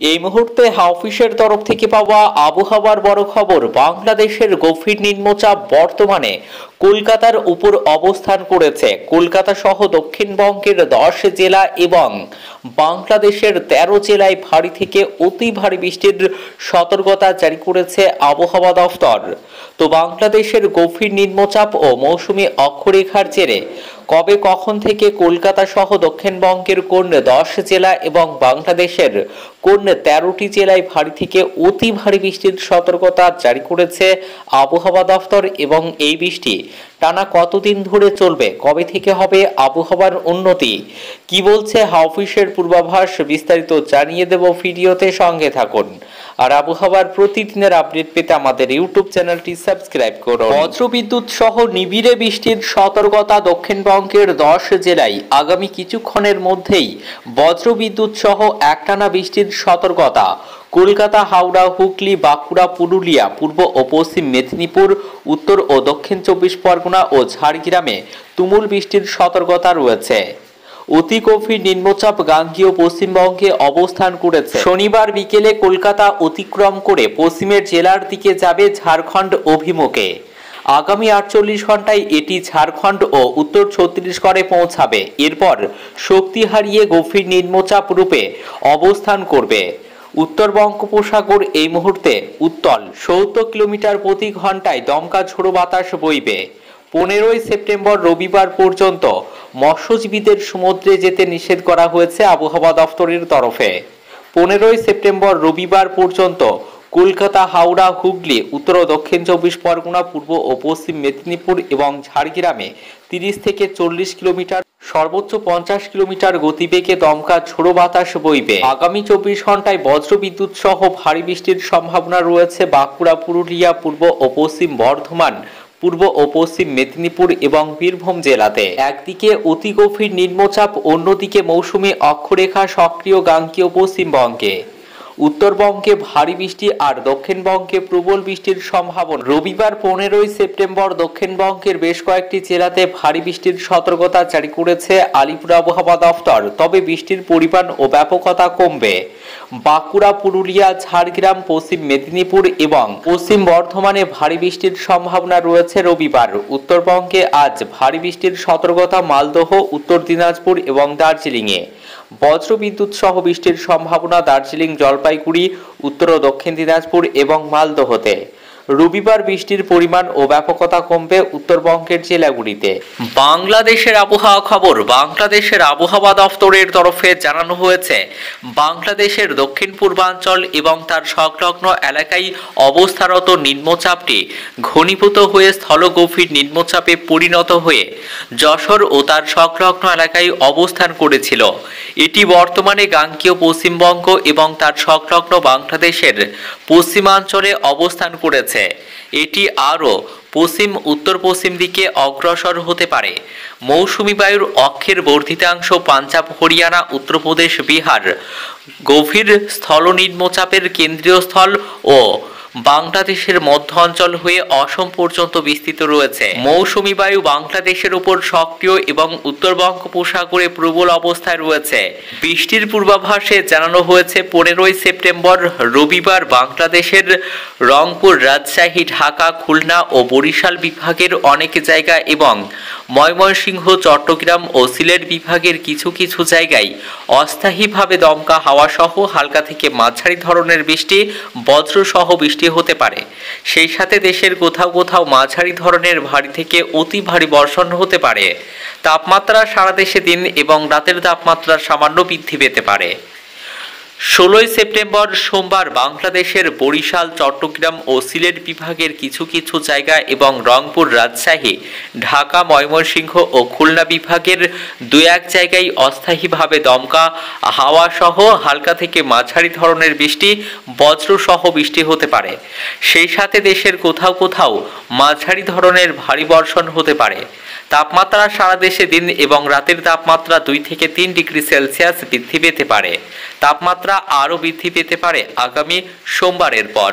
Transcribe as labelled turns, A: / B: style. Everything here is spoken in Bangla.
A: এই মুহূর্তে হাওফিসের তরফ থেকে পাওয়া আবহাওয়ার বড় খবর। বাংলাদেশের গভীর নিম্নচাপ বর্তমানে কলকাতার উপর অবস্থান করেছে। কলকাতা সহ দক্ষিণবঙ্গের 10 জেলা এবং বাংলাদেশের 13 জেলায় ভারী থেকে অতি ভারী বৃষ্টির সতর্কতা জারি করেছে আবহাওয়া দফতর। তো বাংলাদেশের গভীর নিম্নচাপ ও মৌসুমী অক্ষরেখার জেরে কবে কখন থেকে কলকাতা সহ দক্ষিণবঙ্গের কোন 10 জেলা এবং বাংলাদেশের কোন 13টি জেলায় ভারী থেকে অতি ভারী বৃষ্টির সতর্কতা জারি করেছে আবহাওয়া দফতর এবং এই বৃষ্টি টানা কতদিন ধরে চলবে, কবে থেকে হবে আবহাওয়ার উন্নতি, কি বলছে হাওফিসের পূর্বাভাস, বিস্তারিত জানিয়ে দেব ভিডিওতে, সঙ্গে থাকুন। আর আবহাওয়ার প্রতিদিনের আপডেট পেতে আমাদের ইউটিউব চ্যানেলটি সাবস্ক্রাইব করুন। বজ্রবিদ্যুৎ সহ নিবিড়ে বৃষ্টির সতর্কতা দক্ষিণবঙ্গের 10 জেলায় আগামী কিছুক্ষণের মধ্যেই বজ্রবিদ্যুৎ সহ একটানা বৃষ্টির সতর্কতা। কলকাতা, হাওড়া, হুগলি, বাঁকুড়া, পুরুলিয়া, পূর্ব ও পশ্চিম মেদিনীপুর, উত্তর ও দক্ষিণ 24 পরগনা ও ঝাড়গ্রামে তুমুল বৃষ্টির সতর্কতা রয়েছে। অতি গভীর নিম্নচাপ গাঙ্গেয় পশ্চিমবঙ্গে অবস্থান করেছে। শনিবার বিকেলে কলকাতা অতিক্রম করে পশ্চিমের জেলার দিকে যাবে ঝাড়খণ্ড অভিমুখে। আগামী 48 ঘন্টায় এটি ঝাড়খণ্ড ও উত্তর ছত্তিশগড়ে পৌঁছাবে। এরপর শক্তি হারিয়ে গভীর নিম্নচাপ রূপে অবস্থান করবে। উত্তর বঙ্গোপসাগর এই মুহূর্তে উত্তাল। 70 কিলোমিটার প্রতি ঘন্টায় দমকা ঝোড়ো বাতাস বইবে। 15ই সেপ্টেম্বর রবিবার পর্যন্ত মৎস্যজীবীদের সমুদ্রে যেতে নিষেধ করা হয়েছে আবহাওয়া দফতরের তরফে। 15ই সেপ্টেম্বর রবিবার পর্যন্ত কলকাতা, হাওড়া, হুগলি, উত্তর ও দক্ষিণ 24 পরগনা, পূর্ব ও পশ্চিম মেদিনীপুর এবং ঝাড়গ্রামে 30 থেকে 40 কিলোমিটার, সর্বোচ্চ 50 কিলোমিটার গতিবেগে দমকা ঝোড়ো বাতাস বইবে। আগামী 24 ঘন্টায় বজ্রবিদ্যুৎ সহ ভারী বৃষ্টির সম্ভাবনা রয়েছে বাঁকুড়া, পুরুলিয়া, পূর্ব ও পশ্চিম বর্ধমান, পূর্ব ও পশ্চিম মেদিনীপুর এবং বীরভূম জেলাতে। একদিকে অতি গভীর নিম্নচাপ, অন্যদিকে মৌসুমী অক্ষরেখা সক্রিয় গাঙ্গেয় পশ্চিমবঙ্গে। উত্তরবঙ্গে ভারী বৃষ্টি আর দক্ষিণবঙ্গে প্রবল বৃষ্টির সম্ভাবনা। রবিবার 15ই সেপ্টেম্বর দক্ষিণবঙ্গের বেশ কয়েকটি জেলাতে ভারী বৃষ্টির সতর্কতা জারি করেছে আলিপুর আবহাওয়া দফতর। তবে বৃষ্টির পরিমাণ ও ব্যাপকতা কমবে। বাঁকুড়া, পুরুলিয়া, ঝাড়গ্রাম, পশ্চিম মেদিনীপুর এবং পশ্চিম বর্ধমানে ভারী বৃষ্টির সম্ভাবনা রয়েছে রবিবার। উত্তরবঙ্গে আজ ভারী বৃষ্টির সতর্কতা মালদহ, উত্তর দিনাজপুর এবং দার্জিলিংয়ে। বজ্রবিদ্যুৎ সহ বৃষ্টির সম্ভাবনা দার্জিলিং, জলপাইগুড়ি, উত্তর ও দক্ষিণ দিনাজপুর এবং মালদহতে। রবিবার বৃষ্টির পরিমাণ ও ব্যাপকতা কমবে উত্তরবঙ্গের জেলাগুলিতে। বাংলাদেশের আবহাওয়া খবর। বাংলাদেশের আবহাওয়া দফতরের তরফে জানানো হয়েছে, বাংলাদেশের দক্ষিণ পূর্বাঞ্চল এবং তার সংলগ্ন এলাকায় অবস্থারত নিম্নচাপটি ঘনীভূত হয়ে স্থলগভীর নিম্নচাপে পরিণত হয়ে যশোর ও তার সংলগ্ন এলাকায় অবস্থান করেছিল। এটি বর্তমানে গাঙ্গেয় পশ্চিমবঙ্গ এবং তার সংলগ্ন বাংলাদেশের পশ্চিমাঞ্চলে অবস্থান করেছে। এটি আরও পশ্চিম উত্তর পশ্চিম দিকে অগ্রসর হতে পারে। মৌসুমী বায়ুর অক্ষের বর্ধিতাংশ পাঞ্জাব, হরিয়ানা, উত্তরপ্রদেশ, বিহার গভীর স্থল নিম্নচাপের কেন্দ্রীয় স্থল ও বাংলাদেশের মধ্য অঞ্চল হয়ে অসম পর্যন্ত বিস্তৃত রয়েছে। মৌসুমী বায়ু বাংলাদেশের উপর সক্রিয় এবং উত্তর বঙ্গোপসাগরে প্রবল অবস্থায় রয়েছে। বৃষ্টির পূর্বাভাসে জানানো হয়েছে 15ই সেপ্টেম্বর রবিবার বাংলাদেশের রংপুর, রাজশাহী, ঢাকা, খুলনা ও বরিশাল বিভাগের অনেক জায়গা এবং ময়মনসিংহ, চট্টগ্রাম ও সিলেট বিভাগের কিছু কিছু জায়গায় অস্থায়ীভাবে দমকা হাওয়া সহ হালকা থেকে মাঝারি ধরনের বৃষ্টি, বজ্র সহ বৃষ্টি হতে পারে। সেই সাথে দেশের কোথাও কোথাও মাঝারি ধরনের ভারী থেকে অতি ভারী বর্ষণ হতে পারে। তাপমাত্রা সারা দেশে দিন এবং রাতের তাপমাত্রা সামান্য বৃদ্ধি পেতে পারে। 16ই সেপ্টেম্বর সোমবার বাংলাদেশের বরিশাল, চট্টগ্রাম ও সিলেট বিভাগের কিছু কিছু জায়গা এবং রংপুর, রাজশাহী, ঢাকা, ময়মনসিংহ ও খুলনা বিভাগের 2-1 জায়গায় অস্থায়ীভাবে দমকা হাওয়া সহ হালকা থেকে মাঝারি ধরনের বৃষ্টি, বজ্র সহ বৃষ্টি হতে পারে। সেই সাথে দেশের কোথাও কোথাও মাঝারি ধরনের ভারী বর্ষণ হতে পারে। তাপমাত্রা সারা দেশে দিন এবং রাতের তাপমাত্রা 2 থেকে 3 ডিগ্রি সেলসিয়াস বৃদ্ধি পেতে পারে। তাপমাত্রা আরও বৃদ্ধি পেতে পারে আগামী সোমবারের পর।